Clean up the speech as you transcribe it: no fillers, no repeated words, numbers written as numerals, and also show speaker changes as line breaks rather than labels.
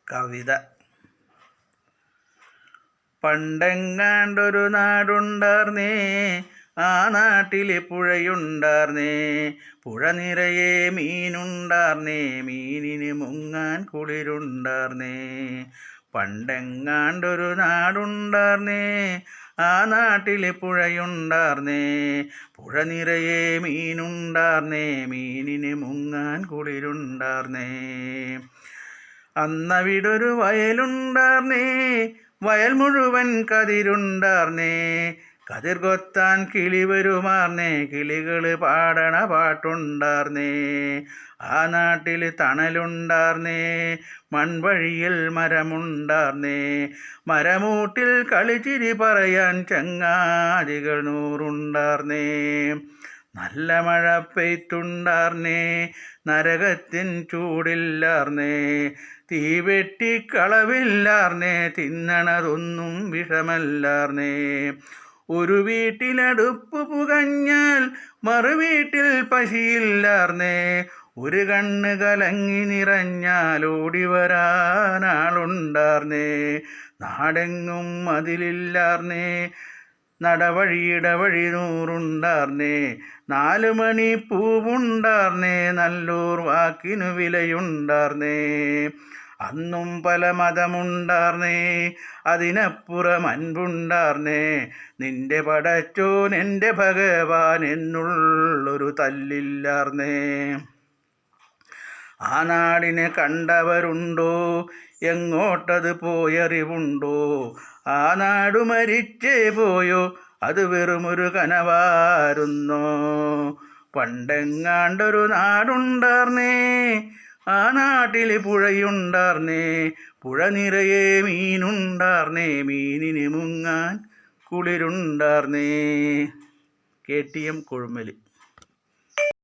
കവിത. പണ്ടെങ്ങാണ്ടൊരു നാടുണ്ടാർന്നേ, ആ നാട്ടിലെ പുഴയുണ്ടാർന്നേ. പുഴ നിറയെ മീനുണ്ടാർന്നേ, മീനിന് മുങ്ങാൻ കുളിരുണ്ടാർന്നേ. പണ്ടെങ്ങാണ്ടൊരു നാടുണ്ടാർന്നേ, ആ നാട്ടിലെ പുഴയുണ്ടാർന്നേ. പുഴ നിറയെ മീനുണ്ടാർന്നേ, മീനിന് മുങ്ങാൻ കുളിരുണ്ടാർന്നേ. അന്നവിടൊരു വയലുണ്ടാർന്നേ, വയൽ മുഴുവൻ കതിരുണ്ടാർന്നേ. കതിർ കൊത്താൻ കിളി വരുമാർന്നേ, കിളികൾ പാടണ പാട്ടുണ്ടാർന്നേ. ആ നാട്ടിൽ തണലുണ്ടാർന്നേ, മൺവഴിയിൽ മരമുണ്ടാർന്നേ. മരമൂട്ടിൽ കളിച്ചിരി പറയാൻ ചങ്ങാതികൾ നൂറുണ്ടാർന്നേ. നല്ല മഴ പെയ്ത്തുണ്ടാർന്നേ, നരകത്തിൻ ചൂടില്ലാർന്നേ. തീ വെട്ടിക്കളവില്ലാർന്നേ, തിന്നണതൊന്നും വിഷമല്ലാർന്നേ. ഒരു വീട്ടിലടുപ്പ് പുകഞ്ഞാൽ മറുവീട്ടിൽ പശിയില്ലാർന്നേ. ഒരു കണ്ണ് കലങ്ങി നിറഞ്ഞാൽ ഓടി വരാനാളുണ്ടാർന്നേ. നാടെങ്ങും മതിലില്ലാർന്നേ, നടവഴിയിടവഴി നൂറുണ്ടാർന്നേ. 4 മണി പൂവുണ്ടാർന്നേ, നല്ലൂർ വാക്കിനു വിലയുണ്ടാർന്നേ. അന്നും പല മതമുണ്ടാർന്നേ, അതിനപ്പുറം അൻപുണ്ടാർന്നേ. നിന്റെ പടച്ചോൻ എൻ്റെ ഭഗവാൻ എന്നുള്ളൊരു തല്ലില്ലാർന്നേ. ആ നാടിനെ കണ്ടവരുണ്ടോ, എങ്ങോട്ടത് പോയറിവുണ്ടോ? ആ നാടു മരിച്ചേ പോയോ, അത് വെറുമൊരു കനവാരുന്നോ? പണ്ടെങ്ങാണ്ടൊരു നാടുണ്ടാർന്നേ, ആ നാട്ടിൽ പുഴയുണ്ടാർന്നേ. പുഴ നിറയെ മീനുണ്ടാർന്നേ, മീനിന് മുങ്ങാൻ കുളിരുണ്ടാർന്നേ. KTM കൊഴുമല്.